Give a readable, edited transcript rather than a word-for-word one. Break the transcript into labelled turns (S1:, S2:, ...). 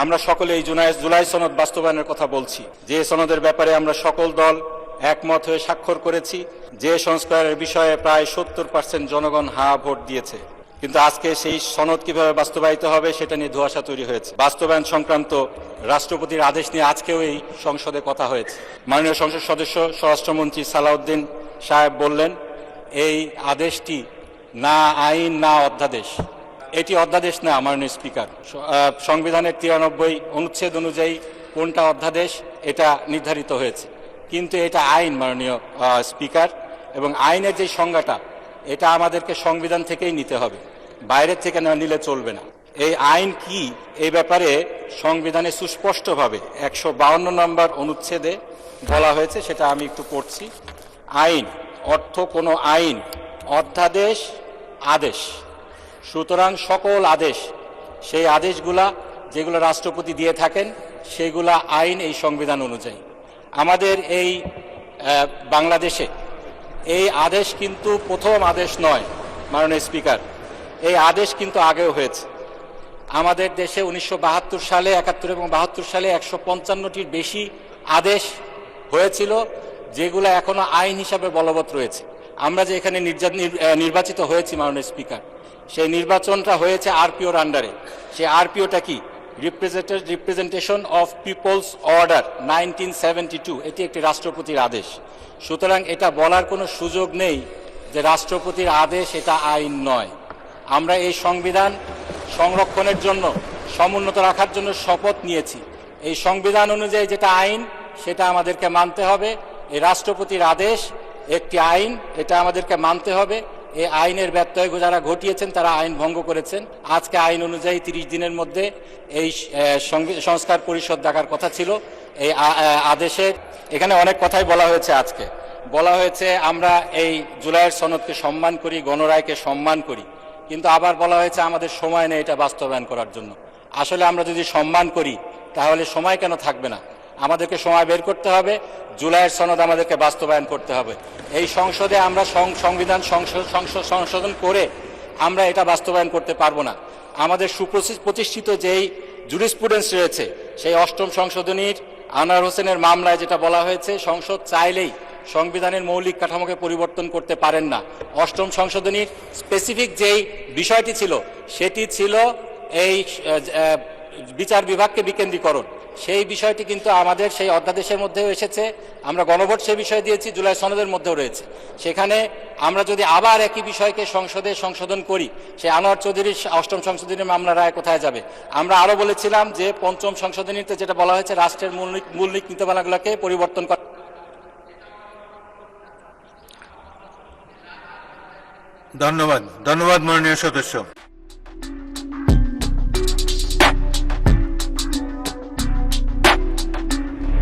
S1: আমরা সকলে এই জুলাই সনদ বাস্তবায়নের কথা বলছি, যে সনদের ব্যাপারে আমরা সকল দল একমত হয়ে স্বাক্ষর করেছি, যে সংস্কারের বিষয়ে প্রায় 70% জনগণ হ্যাঁ ভোট দিয়েছে। কিন্তু আজকে সেই সনদ কিভাবে বাস্তবায়িত হবে সেটা নিয়ে ধোঁয়াশা তৈরি হয়েছে। বাস্তবায়ন সংক্রান্ত রাষ্ট্রপতির আদেশ নিয়ে আজকেও এই সংসদে কথা হয়েছে। মাননীয় সংসদ সদস্য স্বরাষ্ট্রমন্ত্রী সালাউদ্দিন সাহেব বললেন, এই আদেশটি না আইন না অধ্যাদেশ। এটি অধ্যাদেশ না মাননীয় স্পিকার। সংবিধানের 93 অনুচ্ছেদ অনুযায়ী কোনটা অধ্যাদেশ এটা নির্ধারিত হয়েছে, কিন্তু এটা আইন মাননীয় স্পিকার। এবং আইনের যে সংজ্ঞাটা এটা আমাদেরকে সংবিধান থেকেই নিতে হবে, বাইরের থেকে না নিলে চলবে না। এই আইন কি এই ব্যাপারে সংবিধানে সুস্পষ্টভাবে 152 নম্বর অনুচ্ছেদে বলা হয়েছে, সেটা আমি একটু পড়ছি। আইন অর্থ কোনো আইন, অধ্যাদেশ, আদেশ। সুতরাং সকল আদেশ, সেই আদেশগুলা যেগুলো রাষ্ট্রপতি দিয়ে থাকেন সেগুলা আইন এই সংবিধান অনুযায়ী। আমাদের এই বাংলাদেশে এই আদেশ কিন্তু প্রথম আদেশ নয় মাননীয় স্পিকার, এই আদেশ কিন্তু আগেও হয়েছে। আমাদের দেশে 1972 সালে, 71 এবং 72 সালে 155টির বেশি আদেশ হয়েছিল, যেগুলো এখনো আইন হিসাবে বলবৎ রয়েছে। আমরা যে এখানে নির্বাচিত হয়েছি মাননীয় স্পিকার, সেই নির্বাচনটা হয়েছে আরপিওর আন্ডারে। সেই আরপিওটা কি? Representation of people's order 1972। এটি একটি রাষ্ট্রপতির আদেশ। সুতরাং এটা বলার কোনো সুযোগ নেই যে রাষ্ট্রপতির আদেশ এটা আইন নয়। আমরা এই সংবিধান সংরক্ষণের জন্য, সমুন্নত রাখার জন্য শপথ নিয়েছি। এই সংবিধান অনুযায়ী যেটা আইন সেটা আমাদেরকে মানতে হবে। এই রাষ্ট্রপতির আদেশ একটি আইন, এটা আমাদেরকে মানতে হবে। এই আইনের ব্যত্যয় যারা ঘটিয়েছেন তারা আইন ভঙ্গ করেছেন। আজকে আইন অনুযায়ী 30 দিনের মধ্যে এই সংস্কার পরিষদ ডাকার কথা ছিল। এই আদেশে এখানে অনেক কথাই বলা হয়েছে। আজকে বলা হয়েছে আমরা এই জুলাইয়ের সনদকে সম্মান করি, গণরায়কে সম্মান করি, কিন্তু আবার বলা হয়েছে আমাদের সময় নেই এটা বাস্তবায়ন করার জন্য। আসলে আমরা যদি সম্মান করি তাহলে সময় কেন থাকবে না? আমাদেরকে সময় বের করতে হবে, জুলাইয়ের সনদ আমাদেরকে বাস্তবায়ন করতে হবে। এই সংসদে আমরা সংবিধান সংশোধন করে আমরা এটা বাস্তবায়ন করতে পারবো না। আমাদের সুপ্রতিষ্ঠিত যেই জুরিসপ্রুডেন্স রয়েছে, সেই 8ম সংশোধনীর আনোয়ার হোসেনের মামলায় যেটা বলা হয়েছে, সংসদ চাইলেই সংবিধানের মৌলিক কাঠামোকে পরিবর্তন করতে পারেন না। 8ম সংশোধনীর স্পেসিফিক যেই বিষয়টি ছিল সেটি ছিল এই বিচার বিভাগকে বিকেন্দ্রীকরণ। সেই বিষয়টি কিন্তু আমাদের সেই অধ্যাদেশের মধ্যেও এসেছে। আমরা গণভোট সেই বিষয় দিয়েছি, জুলাই সনদের মধ্যেও রয়েছে। সেখানে আমরা যদি আবার একই বিষয়কে সংসদে সংশোধন করি, সেই আনোয়ার চৌধুরীর 8ম সংশোধনীর মামলা রায় কোথায় যাবে? আমরা আরও বলেছিলাম যে 5ম সংশোধনীতে যেটা বলা হয়েছে রাষ্ট্রের মৌলিক নীতিমালাগুলোকে পরিবর্তন করা।
S2: ধন্যবাদ মাননীয় সদস্য।